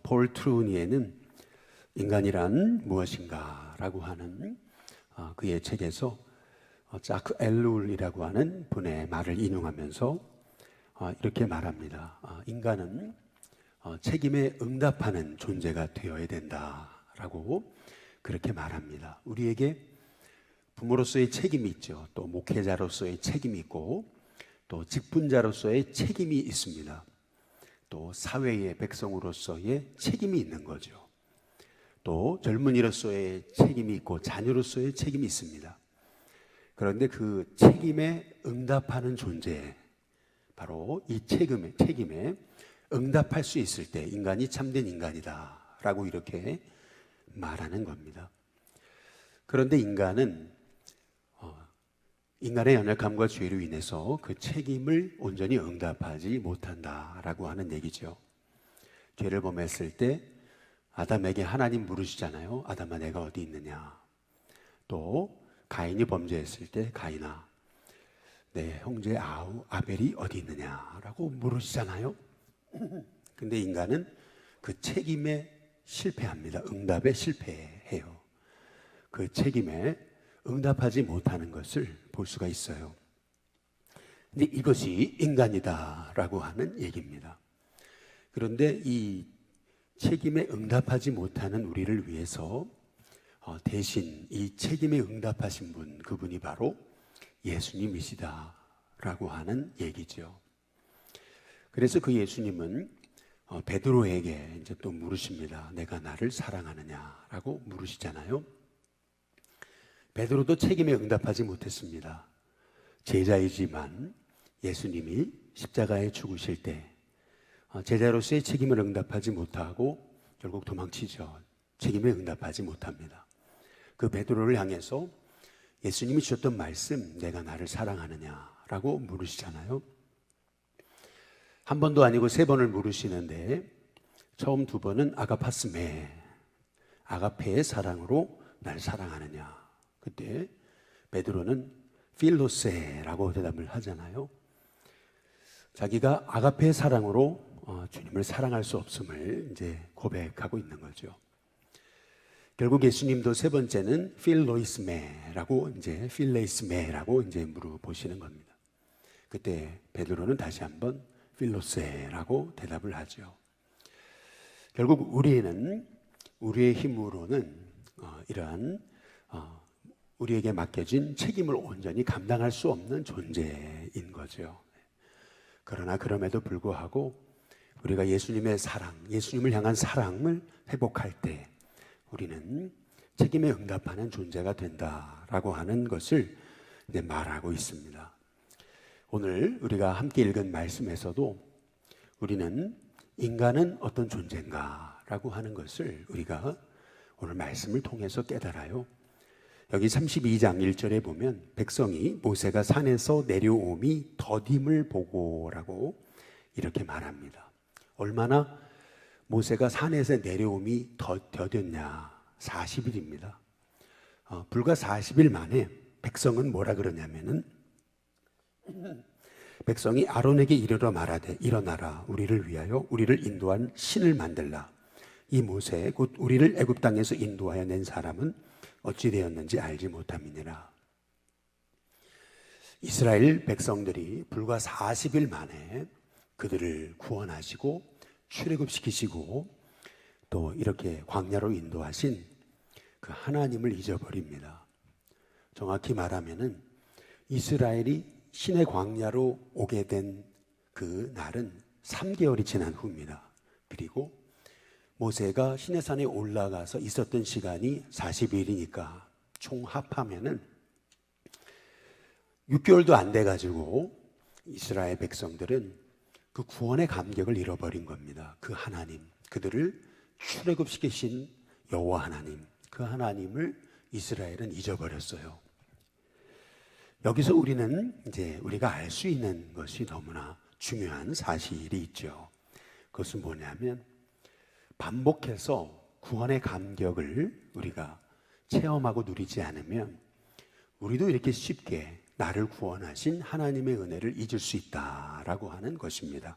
폴 트루니에는 인간이란 무엇인가 라고 하는 그의 책에서 자크 엘룰이라고 하는 분의 말을 인용하면서 이렇게 말합니다. 인간은 책임에 응답하는 존재가 되어야 된다라고 그렇게 말합니다. 우리에게 부모로서의 책임이 있죠. 또 목회자로서의 책임이 있고 또 직분자로서의 책임이 있습니다. 또 사회의 백성으로서의 책임이 있는 거죠. 또 젊은이로서의 책임이 있고 자녀로서의 책임이 있습니다. 그런데 그 책임에 응답하는 존재, 바로 이 책임에 응답할 수 있을 때 인간이 참된 인간이다 라고 이렇게 말하는 겁니다. 그런데 인간은 인간의 연약함과 죄로 인해서 그 책임을 온전히 응답하지 못한다라고 하는 얘기죠. 죄를 범했을 때 아담에게 하나님 물으시잖아요. 아담아, 내가 어디 있느냐. 또 가인이 범죄했을 때 가인아, 내 형제 아벨이 어디 있느냐라고 물으시잖아요. 근데 인간은 그 책임에 실패합니다. 응답에 실패해요. 그 책임에 응답하지 못하는 것을 볼 수가 있어요. 근데 이것이 인간이다라고 하는 얘기입니다. 그런데 이 책임에 응답하지 못하는 우리를 위해서 대신 이 책임에 응답하신 분, 그분이 바로 예수님이시다라고 하는 얘기죠. 그래서 그 예수님은 베드로에게 이제 또 물으십니다. 내가 나를 사랑하느냐라고 물으시잖아요. 베드로도 책임에 응답하지 못했습니다. 제자이지만 예수님이 십자가에 죽으실 때 제자로서의 책임을 응답하지 못하고 결국 도망치죠. 책임에 응답하지 못합니다. 그 베드로를 향해서 예수님이 주셨던 말씀, 내가 나를 사랑하느냐라고 물으시잖아요. 한 번도 아니고 3번을 물으시는데 처음 2번은 아가파스메, 아가페의 사랑으로 날 사랑하느냐. 그때 베드로는 필로세라고 대답을 하잖아요. 자기가 아가페의 사랑으로 주님을 사랑할 수 없음을 이제 고백하고 있는 거죠. 결국 예수님도 3번째는 필로이스메라고 필레이스메라고 물어보시는 겁니다. 그때 베드로는 다시 한번 필로세라고 대답을 하죠. 결국 우리는 우리의 힘으로는 이러한 우리에게 맡겨진 책임을 온전히 감당할 수 없는 존재인 거죠. 그러나 그럼에도 불구하고 우리가 예수님의 사랑, 예수님을 향한 사랑을 회복할 때 우리는 책임에 응답하는 존재가 된다라고 하는 것을 이제 말하고 있습니다. 오늘 우리가 함께 읽은 말씀에서도 우리는 인간은 어떤 존재인가라고 하는 것을 우리가 오늘 말씀을 통해서 깨달아요. 여기 32장 1절에 보면 백성이 모세가 산에서 내려옴이 더딤을 보고라고 이렇게 말합니다. 얼마나 모세가 산에서 내려옴이 더뎠냐? 40일입니다. 불과 40일 만에 백성은 뭐라 그러냐면은 백성이 아론에게 이르러 말하되 일어나라, 우리를 위하여 우리를 인도한 신을 만들라. 이 모세 곧 우리를 애굽 땅에서 인도하여 낸 사람은 어찌 되었는지 알지 못함이니라. 이스라엘 백성들이 불과 40일 만에 그들을 구원하시고 출애굽시키시고 또 이렇게 광야로 인도하신 그 하나님을 잊어버립니다. 정확히 말하면은 이스라엘이 신의 광야로 오게 된 그 날은 3개월이 지난 후입니다. 그리고 모세가 시내산에 올라가서 있었던 시간이 40일이니까 총 합하면은 6개월도 안 돼가지고 이스라엘 백성들은 그 구원의 감격을 잃어버린 겁니다. 그 하나님, 그들을 출애굽시키신 여호와 하나님, 그 하나님을 이스라엘은 잊어버렸어요. 여기서 우리는 이제 우리가 알 수 있는 것이 너무나 중요한 사실이 있죠. 그것은 뭐냐면 반복해서 구원의 감격을 우리가 체험하고 누리지 않으면 우리도 이렇게 쉽게 나를 구원하신 하나님의 은혜를 잊을 수 있다라고 하는 것입니다.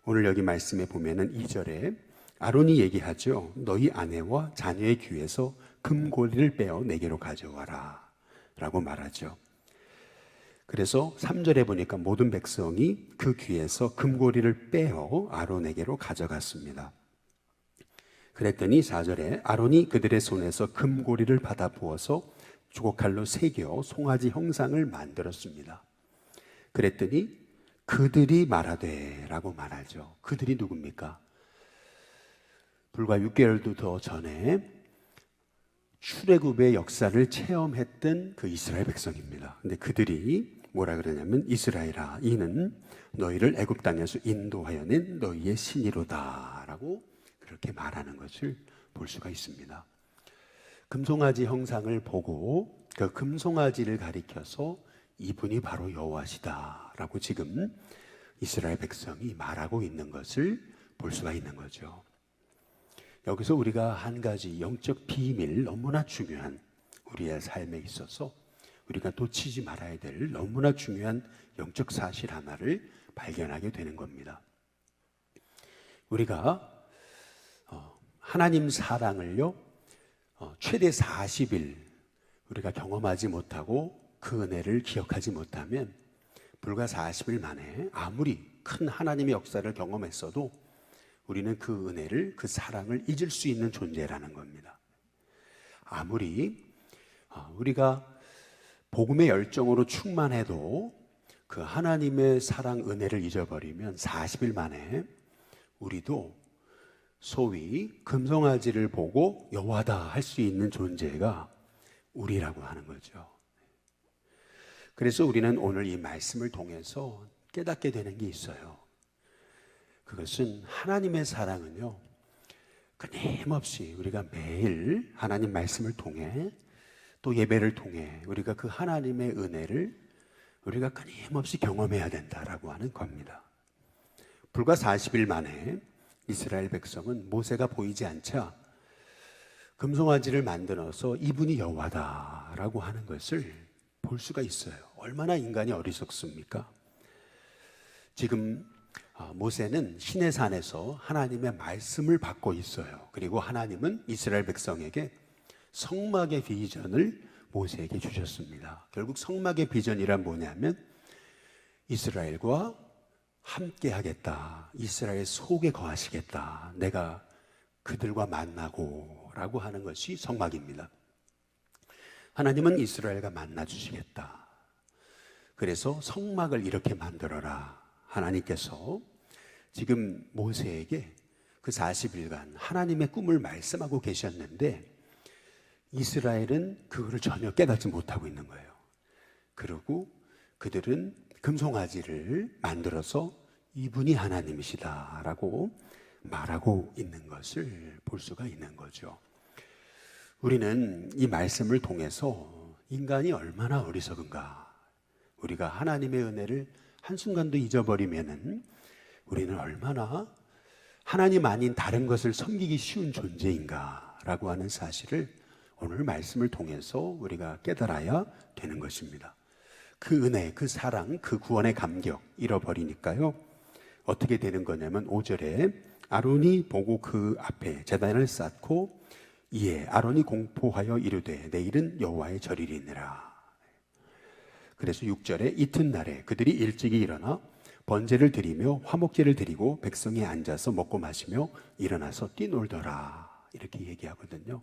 오늘 여기 말씀에 보면은 2절에 아론이 얘기하죠. 너희 아내와 자녀의 귀에서 금고리를 빼어 내게로 가져와라 라고 말하죠. 그래서 3절에 보니까 모든 백성이 그 귀에서 금고리를 빼어 아론에게로 가져갔습니다. 그랬더니 4절에 아론이 그들의 손에서 금고리를 받아 부어서 주걱칼로 새겨 송아지 형상을 만들었습니다. 그랬더니 그들이 말하되 라고 말하죠. 그들이 누굽니까? 불과 6개월도 더 전에 출애굽의 역사를 체험했던 그 이스라엘 백성입니다. 근데 그들이 뭐라 그러냐면 이스라엘아 이는 너희를 애굽 땅에서 인도하여 낸 너희의 신이로다 라고 그렇게 말하는 것을 볼 수가 있습니다. 금송아지 형상을 보고 그 금송아지를 가리켜서 이분이 바로 여호와시다 라고 지금 이스라엘 백성이 말하고 있는 것을 볼 수가 있는 거죠. 여기서 우리가 한 가지 영적 비밀, 너무나 중요한 우리의 삶에 있어서 우리가 놓치지 말아야 될 너무나 중요한 영적 사실 하나를 발견하게 되는 겁니다. 우리가 하나님 사랑을요 최대 40일 우리가 경험하지 못하고 그 은혜를 기억하지 못하면 불과 40일 만에 아무리 큰 하나님의 역사를 경험했어도 우리는 그 은혜를, 그 사랑을 잊을 수 있는 존재라는 겁니다. 아무리 우리가 복음의 열정으로 충만해도 그 하나님의 사랑, 은혜를 잊어버리면 40일 만에 우리도 소위 금송아지를 보고 여호와다 할 수 있는 존재가 우리라고 하는 거죠. 그래서 우리는 오늘 이 말씀을 통해서 깨닫게 되는 게 있어요. 그것은 하나님의 사랑은요 끊임없이 우리가 매일 하나님 말씀을 통해 또 예배를 통해 우리가 그 하나님의 은혜를 우리가 끊임없이 경험해야 된다라고 하는 겁니다. 불과 40일 만에 이스라엘 백성은 모세가 보이지 않자 금송아지를 만들어서 이분이 여호와다라고 하는 것을 볼 수가 있어요. 얼마나 인간이 어리석습니까? 지금 모세는 시내산에서 하나님의 말씀을 받고 있어요. 그리고 하나님은 이스라엘 백성에게 성막의 비전을 모세에게 주셨습니다. 결국 성막의 비전이란 뭐냐면 이스라엘과 함께 하겠다. 이스라엘 속에 거하시겠다. 내가 그들과 만나고 라고 하는 것이 성막입니다. 하나님은 이스라엘과 만나 주시겠다. 그래서 성막을 이렇게 만들어라. 하나님께서 지금 모세에게 그 40일간 하나님의 꿈을 말씀하고 계셨는데 이스라엘은 그거를 전혀 깨닫지 못하고 있는 거예요. 그리고 그들은 금송아지를 만들어서 이분이 하나님이시다라고 말하고 있는 것을 볼 수가 있는 거죠. 우리는 이 말씀을 통해서 인간이 얼마나 어리석은가, 우리가 하나님의 은혜를 한순간도 잊어버리면은 우리는 얼마나 하나님 아닌 다른 것을 섬기기 쉬운 존재인가라고 하는 사실을 오늘 말씀을 통해서 우리가 깨달아야 되는 것입니다. 그 은혜, 그 사랑, 그 구원의 감격 잃어버리니까요 어떻게 되는 거냐면 5절에 아론이 보고 그 앞에 제단을 쌓고 이에 아론이 공포하여 이르되 내일은 여호와의 절일이니라. 그래서 6절에 이튿날에 그들이 일찍이 일어나 번제를 드리며 화목제를 드리고 백성이 앉아서 먹고 마시며 일어나서 뛰놀더라 이렇게 얘기하거든요.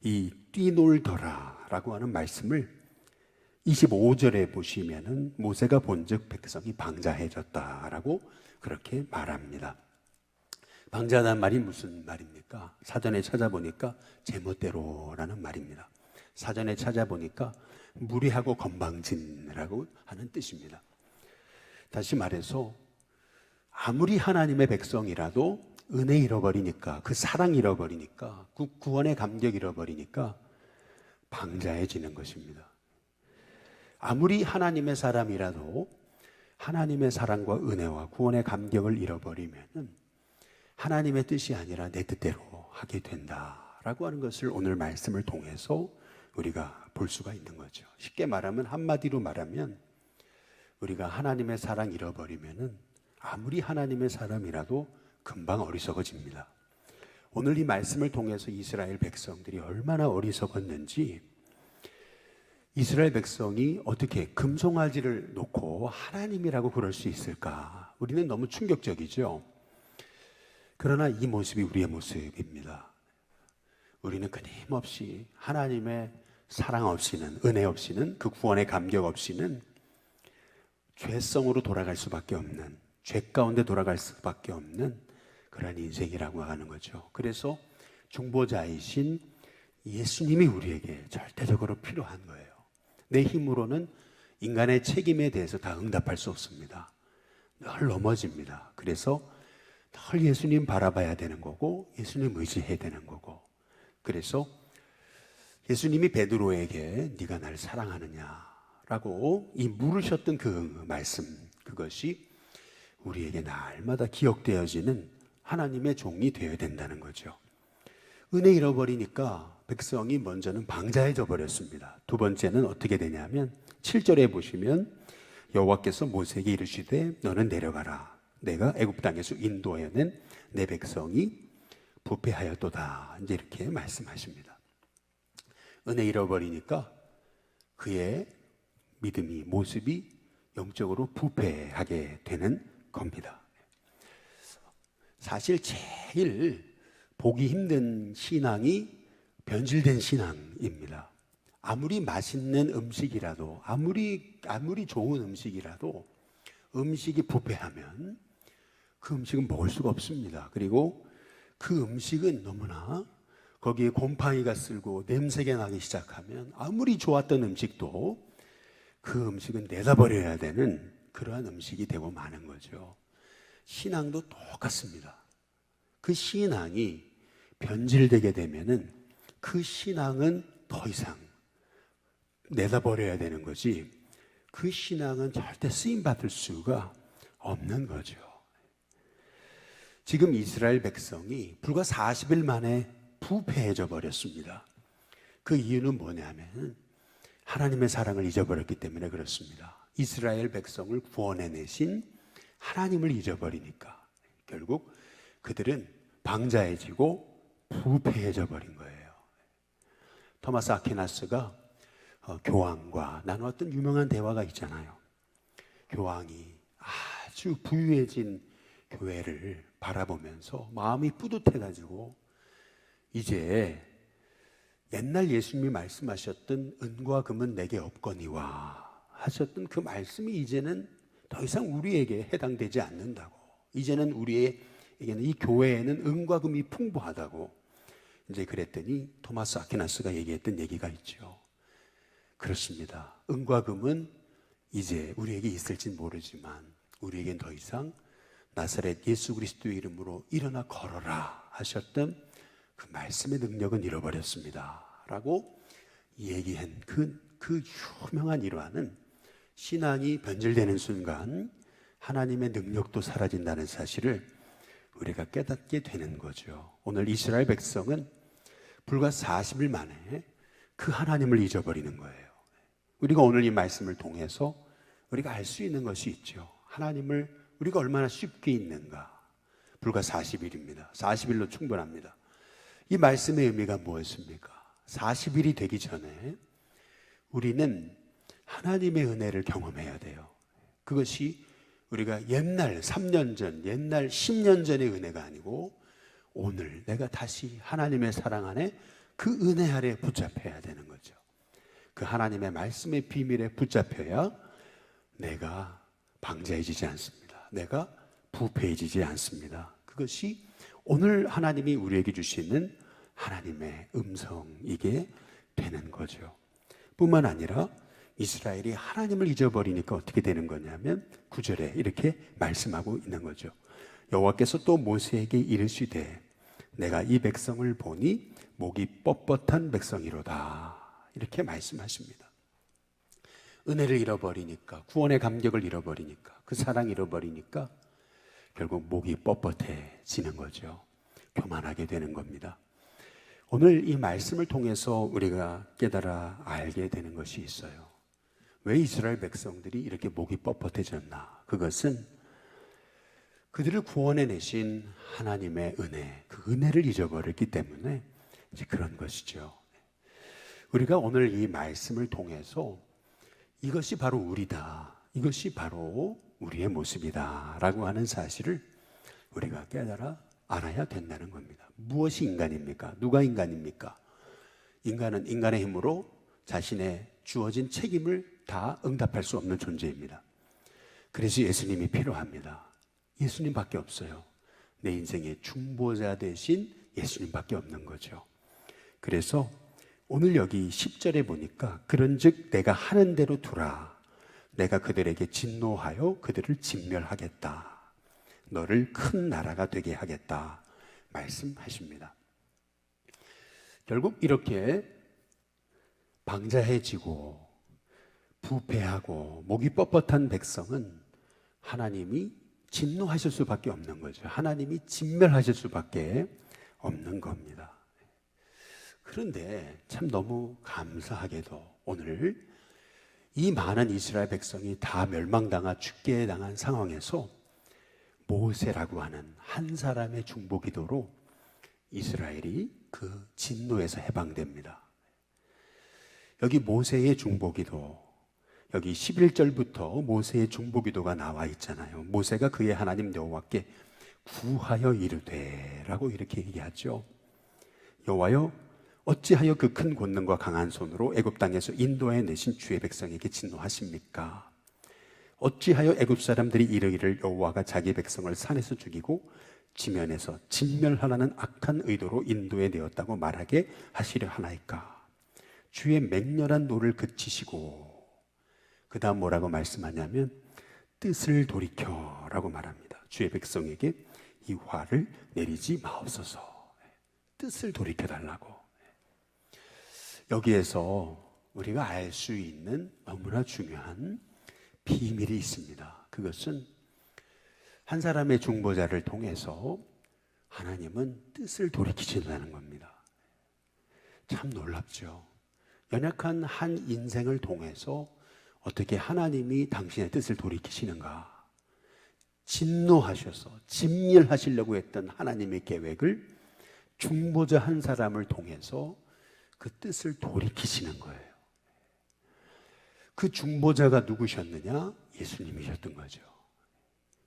이 뛰놀더라 라고 하는 말씀을 25절에 보시면은 모세가 본즉 백성이 방자해졌다라고 그렇게 말합니다. 방자하다는 말이 무슨 말입니까? 사전에 찾아보니까 제멋대로라는 말입니다. 사전에 찾아보니까 무례하고 건방진이라고 하는 뜻입니다. 다시 말해서 아무리 하나님의 백성이라도 은혜 잃어버리니까, 그 사랑 잃어버리니까, 그 구원의 감격 잃어버리니까 방자해지는 것입니다. 아무리 하나님의 사람이라도 하나님의 사랑과 은혜와 구원의 감격을 잃어버리면은 하나님의 뜻이 아니라 내 뜻대로 하게 된다라고 하는 것을 오늘 말씀을 통해서 우리가 볼 수가 있는 거죠. 쉽게 말하면, 한마디로 말하면 우리가 하나님의 사랑 잃어버리면은 아무리 하나님의 사람이라도 금방 어리석어집니다. 오늘 이 말씀을 통해서 이스라엘 백성들이 얼마나 어리석었는지, 이스라엘 백성이 어떻게 금송아지를 놓고 하나님이라고 그럴 수 있을까? 우리는 너무 충격적이죠. 그러나 이 모습이 우리의 모습입니다. 우리는 끊임없이 하나님의 사랑 없이는, 은혜 없이는, 그 구원의 감격 없이는 죄성으로 돌아갈 수밖에 없는, 죄 가운데 돌아갈 수밖에 없는 그런 인생이라고 하는 거죠. 그래서 중보자이신 예수님이 우리에게 절대적으로 필요한 거예요. 내 힘으로는 인간의 책임에 대해서 다 응답할 수 없습니다. 늘 넘어집니다. 그래서 늘 예수님 바라봐야 되는 거고, 예수님 의지해야 되는 거고, 그래서 예수님이 베드로에게 네가 날 사랑하느냐라고 이 물으셨던 그 말씀, 그것이 우리에게 날마다 기억되어지는 하나님의 종이 되어야 된다는 거죠. 은혜 잃어버리니까 백성이 먼저는 방자해져 버렸습니다. 두 번째는 어떻게 되냐면 7절에 보시면 여호와께서 모세에게 이르시되 너는 내려가라. 내가 애굽 땅에서 인도하여 낸 내 백성이 부패하였도다. 이제 이렇게 말씀하십니다. 은혜 잃어버리니까 그의 믿음이, 모습이 영적으로 부패하게 되는 겁니다. 사실 제일 보기 힘든 신앙이 변질된 신앙입니다. 아무리 맛있는 음식이라도, 아무리 좋은 음식이라도 음식이 부패하면 그 음식은 먹을 수가 없습니다. 그리고 그 음식은 너무나 거기에 곰팡이가 쓸고 냄새가 나기 시작하면 아무리 좋았던 음식도 그 음식은 내다버려야 되는 그러한 음식이 되고 마는 거죠. 신앙도 똑같습니다. 그 신앙이 변질되게 되면은 그 신앙은 더 이상 내다버려야 되는 거지, 그 신앙은 절대 쓰임받을 수가 없는 거죠. 지금 이스라엘 백성이 불과 40일 만에 부패해져 버렸습니다. 그 이유는 뭐냐면 하나님의 사랑을 잊어버렸기 때문에 그렇습니다. 이스라엘 백성을 구원해내신 하나님을 잊어버리니까 결국 그들은 방자해지고 부패해져 버린 거예요. 토마스 아퀴나스가 교황과 나누었던 유명한 대화가 있잖아요. 교황이 아주 부유해진 교회를 바라보면서 마음이 뿌듯해가지고 이제 옛날 예수님이 말씀하셨던 은과 금은 내게 없거니와 하셨던 그 말씀이 이제는 더 이상 우리에게 해당되지 않는다고, 이제는 우리에게는, 이 교회에는 은과 금이 풍부하다고 이제 그랬더니 토마스 아퀴나스가 얘기했던 얘기가 있죠. 그렇습니다. 은과 금은 이제 우리에게 있을진 모르지만 우리에겐 더 이상 나사렛 예수 그리스도의 이름으로 일어나 걸어라 하셨던 그 말씀의 능력은 잃어버렸습니다 라고 얘기한 그 유명한 일화는 신앙이 변질되는 순간 하나님의 능력도 사라진다는 사실을 우리가 깨닫게 되는 거죠. 오늘 이스라엘 백성은 불과 40일 만에 그 하나님을 잊어버리는 거예요. 우리가 오늘 이 말씀을 통해서 우리가 알 수 있는 것이 있죠. 하나님을 우리가 얼마나 쉽게 잊는가. 불과 40일입니다. 40일로 충분합니다. 이 말씀의 의미가 무엇입니까? 40일이 되기 전에 우리는 하나님의 은혜를 경험해야 돼요. 그것이 우리가 옛날 3년 전, 옛날 10년 전의 은혜가 아니고 오늘 내가 다시 하나님의 사랑 안에 그 은혜 아래 붙잡혀야 되는 거죠. 그 하나님의 말씀의 비밀에 붙잡혀야 내가 방자해지지 않습니다. 내가 부패해지지 않습니다. 그것이 오늘 하나님이 우리에게 주시는 하나님의 음성이게 되는 거죠. 뿐만 아니라 이스라엘이 하나님을 잊어버리니까 어떻게 되는 거냐면 9절에 이렇게 말씀하고 있는 거죠. 여호와께서 또 모세에게 이르시되 내가 이 백성을 보니 목이 뻣뻣한 백성이로다. 이렇게 말씀하십니다. 은혜를 잃어버리니까, 구원의 감격을 잃어버리니까, 그 사랑 잃어버리니까 결국 목이 뻣뻣해지는 거죠. 교만하게 되는 겁니다. 오늘 이 말씀을 통해서 우리가 깨달아 알게 되는 것이 있어요. 왜 이스라엘 백성들이 이렇게 목이 뻣뻣해졌나? 그것은 그들을 구원해내신 하나님의 은혜, 그 은혜를 잊어버렸기 때문에 이제 그런 것이죠. 우리가 오늘 이 말씀을 통해서 이것이 바로 우리다, 이것이 바로 우리의 모습이다 라고 하는 사실을 우리가 깨달아 알아야 된다는 겁니다. 무엇이 인간입니까? 누가 인간입니까? 인간은 인간의 힘으로 자신의 주어진 책임을 다 응답할 수 없는 존재입니다. 그래서 예수님이 필요합니다. 예수님밖에 없어요. 내 인생의 중보자 대신 예수님밖에 없는 거죠. 그래서 오늘 여기 10절에 보니까 그런즉 내가 하는 대로 두라. 내가 그들에게 진노하여 그들을 진멸하겠다. 너를 큰 나라가 되게 하겠다 말씀하십니다. 결국 이렇게 방자해지고 부패하고 목이 뻣뻣한 백성은 하나님이 진노하실 수밖에 없는 거죠. 하나님이 진멸하실 수밖에 없는 겁니다. 그런데 참 너무 감사하게도 오늘 이 많은 이스라엘 백성이 다 멸망당하 죽게 당한 상황에서 모세라고 하는 한 사람의 중보기도로 이스라엘이 그 진노에서 해방됩니다. 여기 모세의 중보기도, 여기 11절부터 모세의 중보기도가 나와 있잖아요. 모세가 그의 하나님 여호와께 구하여 이르되 라고 이렇게 얘기하죠. 여호와여 어찌하여 그 큰 권능과 강한 손으로 애굽 땅에서 인도해 내신 주의 백성에게 진노하십니까? 어찌하여 애굽 사람들이 이르기를 여호와가 자기 백성을 산에서 죽이고 지면에서 진멸하라는 악한 의도로 인도해 내었다고 말하게 하시려 하나이까? 주의 맹렬한 노를 그치시고 그 다음 뭐라고 말씀하냐면 뜻을 돌이켜라고 말합니다. 주의 백성에게 이 화를 내리지 마옵소서. 뜻을 돌이켜달라고. 여기에서 우리가 알 수 있는 너무나 중요한 비밀이 있습니다. 그것은 한 사람의 중보자를 통해서 하나님은 뜻을 돌이키신다는 겁니다. 참 놀랍죠. 연약한 한 인생을 통해서 어떻게 하나님이 당신의 뜻을 돌이키시는가? 진노하셔서 진멸하시려고 했던 하나님의 계획을 중보자 한 사람을 통해서 그 뜻을 돌이키시는 거예요. 그 중보자가 누구셨느냐? 예수님이셨던 거죠.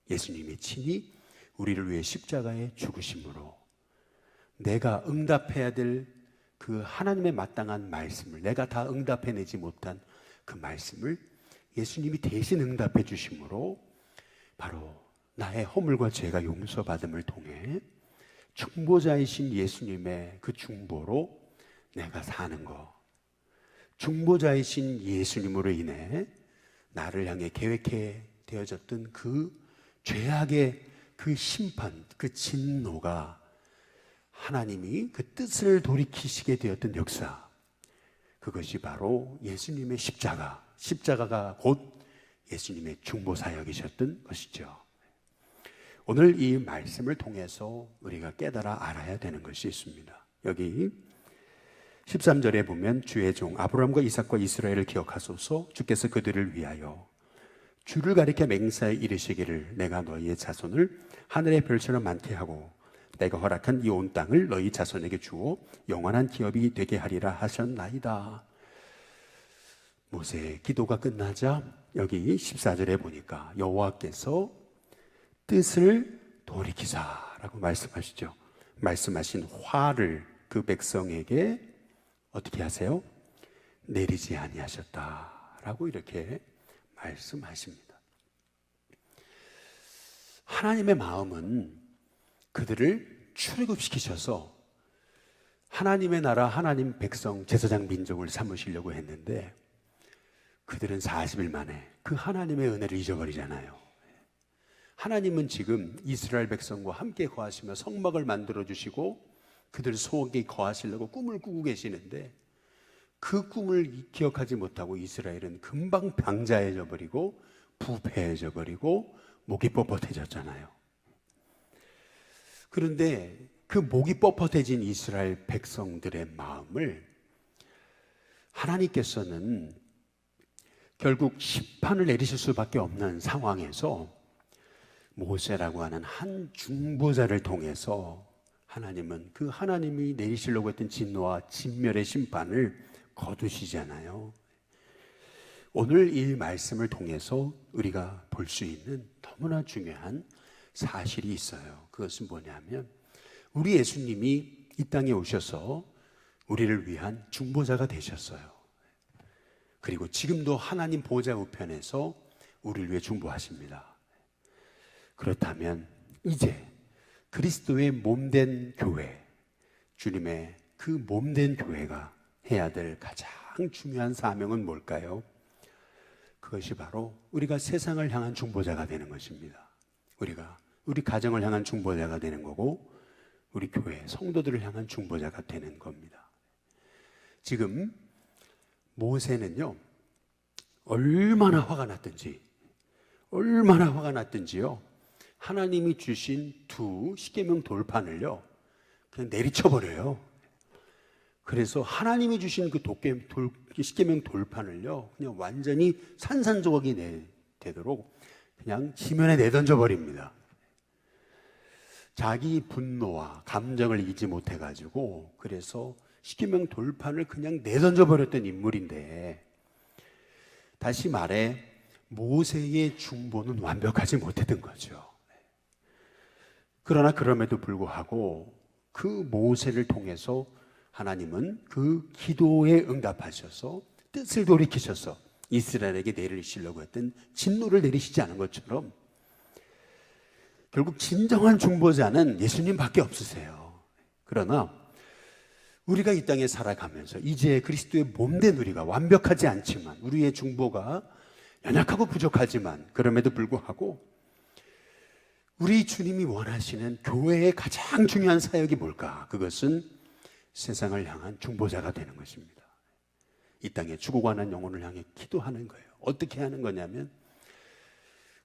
예수님이 친히 우리를 위해 십자가에 죽으심으로 내가 응답해야 될 그 하나님의 마땅한 말씀을 내가 다 응답해내지 못한 그 말씀을 예수님이 대신 응답해 주심으로 바로 나의 허물과 죄가 용서받음을 통해 중보자이신 예수님의 그 중보로 내가 사는 거, 중보자이신 예수님으로 인해 나를 향해 계획해 되어졌던 그 죄악의 그 심판, 그 진노가 하나님이 그 뜻을 돌이키시게 되었던 역사, 그것이 바로 예수님의 십자가가 곧 예수님의 중보사역이셨던 것이죠. 오늘 이 말씀을 통해서 우리가 깨달아 알아야 되는 것이 있습니다. 여기 13절에 보면 주의 종 아브라함과 이삭과 이스라엘을 기억하소서. 주께서 그들을 위하여 주를 가리켜 맹세하여 이르시기를 내가 너희의 자손을 하늘의 별처럼 많게 하고 내가 허락한 이 온 땅을 너희 자손에게 주어 영원한 기업이 되게 하리라 하셨나이다. 모세의 기도가 끝나자 여기 14절에 보니까 여호와께서 뜻을 돌이키사라고 말씀하시죠. 말씀하신 화를 그 백성에게 어떻게 하세요? 내리지 아니하셨다라고 이렇게 말씀하십니다. 하나님의 마음은 그들을 출애굽시키셔서 하나님의 나라, 하나님 백성, 제사장 민족을 삼으시려고 했는데 그들은 40일 만에 그 하나님의 은혜를 잊어버리잖아요. 하나님은 지금 이스라엘 백성과 함께 거하시며 성막을 만들어 주시고 그들 속에 거하시려고 꿈을 꾸고 계시는데 그 꿈을 기억하지 못하고 이스라엘은 금방 방자해져 버리고 부패해져 버리고 목이 뻣뻣해졌잖아요. 그런데 그 목이 뻣뻣해진 이스라엘 백성들의 마음을 하나님께서는 결국 심판을 내리실 수밖에 없는 상황에서 모세라고 하는 한 중보자를 통해서 하나님은 그 하나님이 내리시려고 했던 진노와 진멸의 심판을 거두시잖아요. 오늘 이 말씀을 통해서 우리가 볼 수 있는 너무나 중요한 사실이 있어요. 그것은 뭐냐면 우리 예수님이 이 땅에 오셔서 우리를 위한 중보자가 되셨어요. 그리고 지금도 하나님 보좌 우편에서 우리를 위해 중보하십니다. 그렇다면 이제 그리스도의 몸된 교회, 주님의 그 몸된 교회가 해야 될 가장 중요한 사명은 뭘까요? 그것이 바로 우리가 세상을 향한 중보자가 되는 것입니다. 우리가 우리 가정을 향한 중보자가 되는 거고 우리 교회 성도들을 향한 중보자가 되는 겁니다. 지금 모세는요 얼마나 화가 났든지요 하나님이 주신 두 십계명 돌판을요 그냥 내리쳐버려요. 그래서 하나님이 주신 그 십계명 돌판을요 그냥 완전히 산산조각이 되도록 그냥 지면에 내던져 버립니다. 자기 분노와 감정을 이기지 못해가지고 그래서 십계명 돌판을 그냥 내던져 버렸던 인물인데, 다시 말해 모세의 중보는 완벽하지 못했던 거죠. 그러나 그럼에도 불구하고 그 모세를 통해서 하나님은 그 기도에 응답하셔서 뜻을 돌이키셔서 이스라엘에게 내리시려고 했던 진노를 내리시지 않은 것처럼 결국 진정한 중보자는 예수님밖에 없으세요. 그러나 우리가 이 땅에 살아가면서 이제 그리스도의 몸된 우리가 완벽하지 않지만 우리의 중보가 연약하고 부족하지만 그럼에도 불구하고 우리 주님이 원하시는 교회의 가장 중요한 사역이 뭘까? 그것은 세상을 향한 중보자가 되는 것입니다. 이 땅에 죽어가는 영혼을 향해 기도하는 거예요. 어떻게 하는 거냐면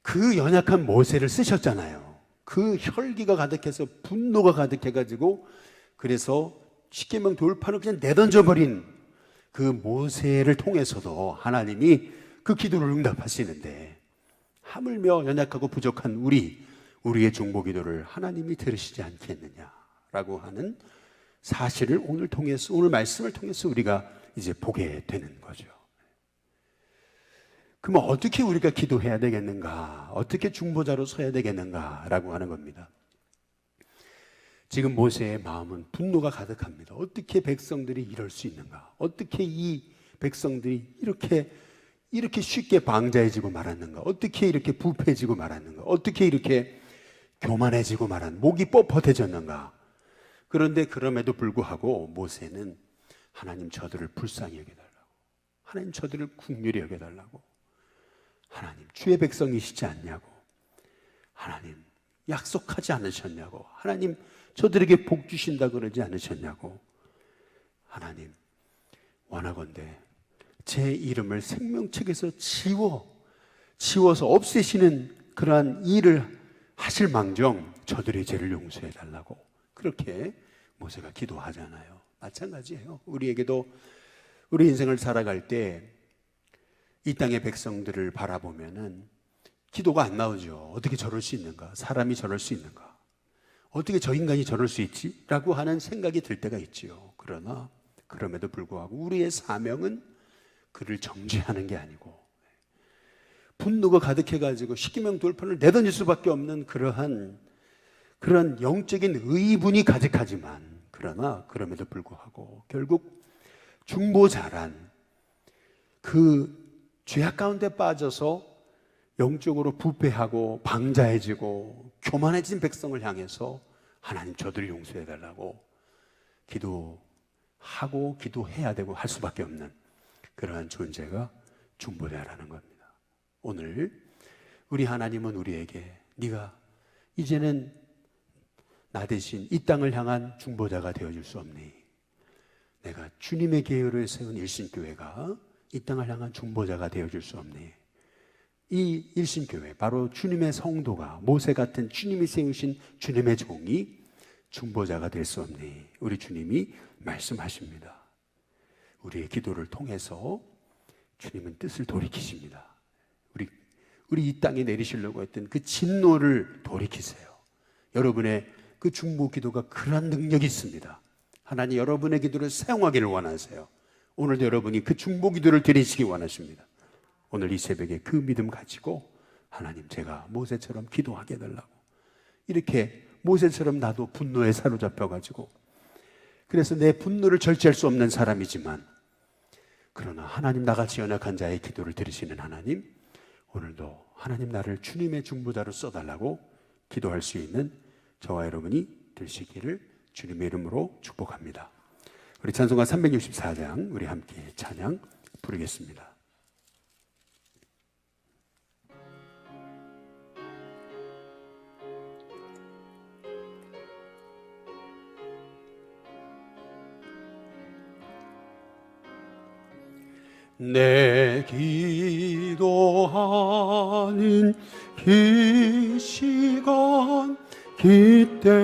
그 연약한 모세를 쓰셨잖아요. 그 혈기가 가득해서 분노가 가득해가지고 그래서 십계명 돌판을 그냥 내던져버린 그 모세를 통해서도 하나님이 그 기도를 응답하시는데 하물며 연약하고 부족한 우리의 중보 기도를 하나님이 들으시지 않겠느냐라고 하는 사실을 오늘 말씀을 통해서 우리가 이제 보게 되는 거죠. 그러면 어떻게 우리가 기도해야 되겠는가? 어떻게 중보자로 서야 되겠는가라고 하는 겁니다. 지금 모세의 마음은 분노가 가득합니다. 어떻게 백성들이 이럴 수 있는가? 어떻게 이 백성들이 이렇게 쉽게 방자해지고 말았는가? 어떻게 이렇게 부패해지고 말았는가? 어떻게 이렇게 교만해지고 목이 뻣뻣해졌는가? 그런데 그럼에도 불구하고 모세는 하나님 저들을 불쌍히 여겨달라고, 하나님 저들을 긍휼히 여겨달라고, 하나님 주의 백성이시지 않냐고, 하나님 약속하지 않으셨냐고, 하나님 저들에게 복 주신다 그러지 않으셨냐고, 하나님 원하건대 제 이름을 생명책에서 지워서 없애시는 그러한 일을 하실 망정 저들의 죄를 용서해 달라고 그렇게 모세가 기도하잖아요. 마찬가지예요. 우리에게도 우리 인생을 살아갈 때 이 땅의 백성들을 바라보면은 기도가 안 나오죠. 어떻게 저럴 수 있는가? 사람이 저럴 수 있는가? 어떻게 저 인간이 저럴 수 있지? 라고 하는 생각이 들 때가 있지요. 그러나 그럼에도 불구하고 우리의 사명은 그를 정죄하는 게 아니고 분노가 가득해가지고 십계명 돌판을 내던질 수밖에 없는 그러한 영적인 의분이 가득하지만 그러나 그럼에도 불구하고 결국 중보자란 그 죄악 가운데 빠져서 영적으로 부패하고 방자해지고 교만해진 백성을 향해서 하나님 저들을 용서해 달라고 기도하고 기도해야 되고 할 수밖에 없는 그러한 존재가 중보자라는 겁니다. 오늘 우리 하나님은 우리에게 네가 이제는 나 대신 이 땅을 향한 중보자가 되어줄 수 없니? 내가 주님의 계율을 세운 일신교회가 이 땅을 향한 중보자가 되어줄 수 없니? 이 일신교회, 바로 주님의 성도가 모세 같은 주님이 세우신 주님의 종이 중보자가 될 수 없니? 우리 주님이 말씀하십니다. 우리의 기도를 통해서 주님은 뜻을 돌이키십니다. 우리 이 땅에 내리시려고 했던 그 진노를 돌이키세요. 여러분의 그 중보 기도가 그러한 능력이 있습니다. 하나님 여러분의 기도를 사용하기를 원하세요. 오늘도 여러분이 그 중보 기도를 드리시기 원하십니다. 오늘 이 새벽에 그 믿음 가지고 하나님 제가 모세처럼 기도하게 해달라고, 이렇게 모세처럼 나도 분노에 사로잡혀가지고 그래서 내 분노를 절제할 수 없는 사람이지만 그러나 하나님 나같이 연약한 자의 기도를 들으시는 하나님, 오늘도 하나님 나를 주님의 중보자로 써달라고 기도할 수 있는 저와 여러분이 되시기를 주님의 이름으로 축복합니다. 우리 찬송가 364장 우리 함께 찬양 부르겠습니다. 내 기도하는 그 시간, 그때